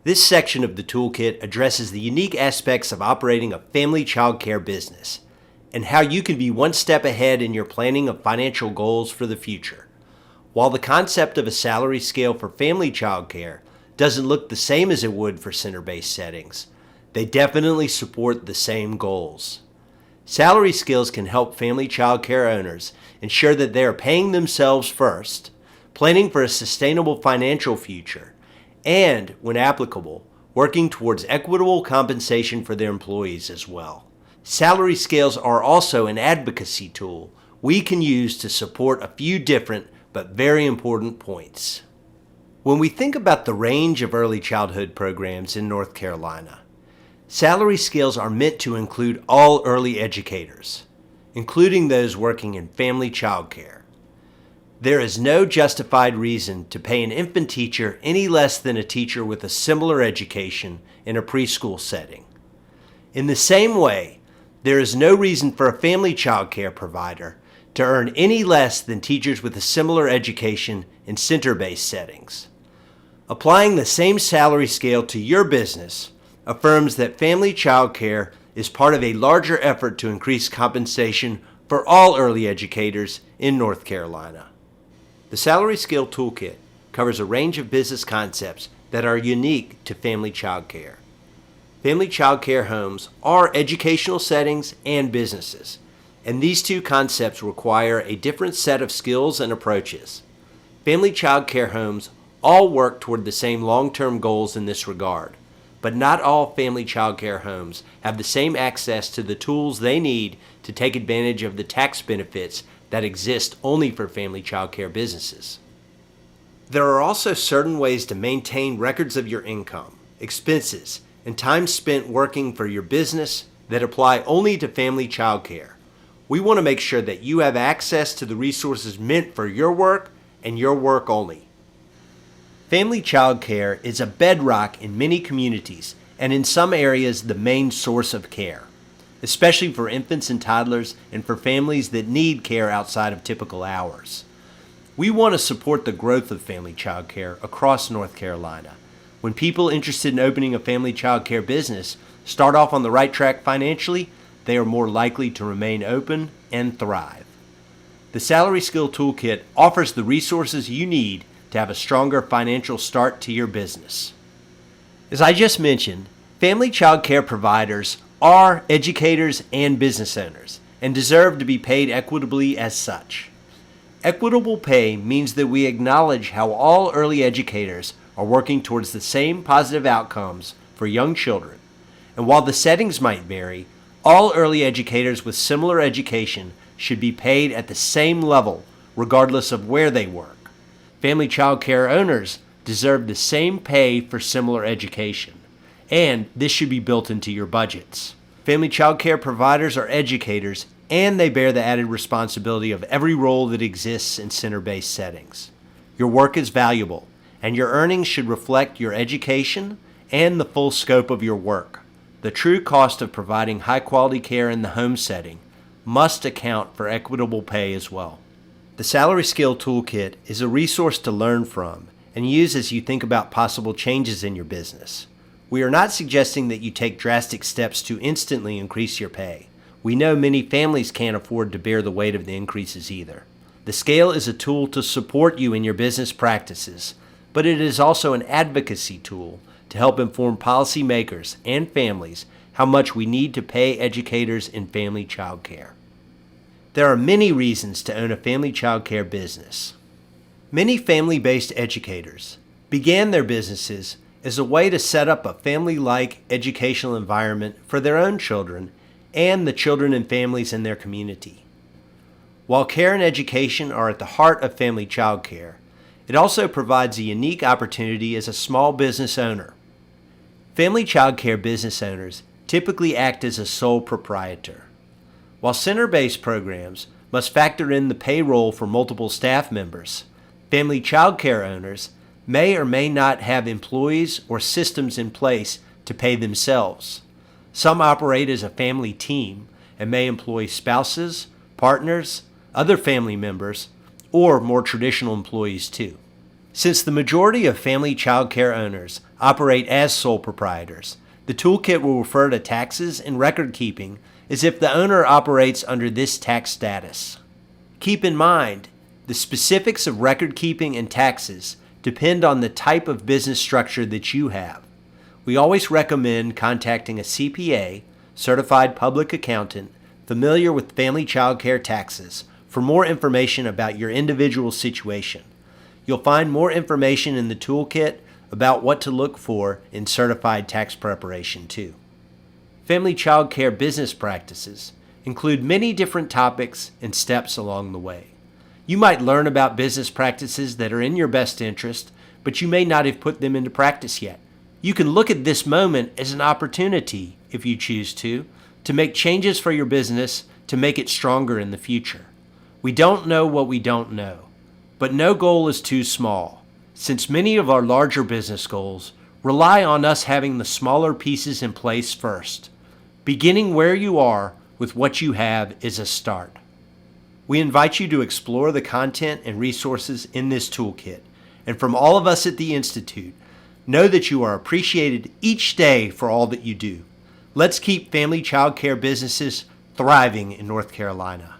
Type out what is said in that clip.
This section of the toolkit addresses the unique aspects of operating a family child care business and how you can be one step ahead in your planning of financial goals for the future. While the concept of a salary scale for family child care doesn't look the same as it would for center-based settings, they definitely support the same goals. Salary scales can help family child care owners ensure that they are paying themselves first, planning for a sustainable financial future, and, when applicable, working towards equitable compensation for their employees as well. Salary scales are also an advocacy tool we can use to support a few different but very important points. When we think about the range of early childhood programs in North Carolina, salary scales are meant to include all early educators, including those working in family child care. There is no justified reason to pay an infant teacher any less than a teacher with a similar education in a preschool setting. In the same way, there is no reason for a family child care provider to earn any less than teachers with a similar education in center-based settings. Applying the same salary scale to your business affirms that family child care is part of a larger effort to increase compensation for all early educators in North Carolina. The Salary Scale Toolkit covers a range of business concepts that are unique to family child care. Family child care homes are educational settings and businesses, and these two concepts require a different set of skills and approaches. Family child care homes all work toward the same long-term goals in this regard, but not all family child care homes have the same access to the tools they need to take advantage of the tax benefits that exist only for family child care businesses. There are also certain ways to maintain records of your income, expenses, and time spent working for your business that apply only to family child care. We want to make sure that you have access to the resources meant for your work and your work only. Family child care is a bedrock in many communities and in some areas the main source of care, especially for infants and toddlers and for families that need care outside of typical hours. We want to support the growth of family child care across North Carolina. When people interested in opening a family child care business start off on the right track financially, they are more likely to remain open and thrive. The Salary Skill Toolkit offers the resources you need to have a stronger financial start to your business. As I just mentioned, family child care providers are educators and business owners and deserve to be paid equitably as such. Equitable pay means that we acknowledge how all early educators are working towards the same positive outcomes for young children. And while the settings might vary, all early educators with similar education should be paid at the same level regardless of where they work. Family child care owners deserve the same pay for similar education, and this should be built into your budgets. Family child care providers are educators, and they bear the added responsibility of every role that exists in center-based settings. Your work is valuable, and your earnings should reflect your education and the full scope of your work. The true cost of providing high-quality care in the home setting must account for equitable pay as well. The Salary Scale Toolkit is a resource to learn from and use as you think about possible changes in your business. We are not suggesting that you take drastic steps to instantly increase your pay. We know many families can't afford to bear the weight of the increases either. The scale is a tool to support you in your business practices, but it is also an advocacy tool to help inform policymakers and families how much we need to pay educators in family child care. There are many reasons to own a family child care business. Many family-based educators began their businesses as a way to set up a family-like educational environment for their own children and the children and families in their community. While care and education are at the heart of family child care, it also provides a unique opportunity as a small business owner. Family child care business owners typically act as a sole proprietor. While center-based programs must factor in the payroll for multiple staff members, family child care owners may or may not have employees or systems in place to pay themselves. Some operate as a family team and may employ spouses, partners, other family members, or more traditional employees too. Since the majority of family child care owners operate as sole proprietors, the toolkit will refer to taxes and record keeping as if the owner operates under this tax status. Keep in mind, the specifics of record keeping and taxes depend on the type of business structure that you have. We always recommend contacting a CPA, certified public accountant, familiar with family child care taxes for more information about your individual situation. You'll find more information in the toolkit about what to look for in certified tax preparation too. Family child care business practices include many different topics and steps along the way. You might learn about business practices that are in your best interest, but you may not have put them into practice yet. You can look at this moment as an opportunity, if you choose to make changes for your business to make it stronger in the future. We don't know what we don't know, but no goal is too small, since many of our larger business goals rely on us having the smaller pieces in place first. Beginning where you are with what you have is a start. We invite you to explore the content and resources in this toolkit, and from all of us at the Institute, know that you are appreciated each day for all that you do. Let's keep family child care businesses thriving in North Carolina.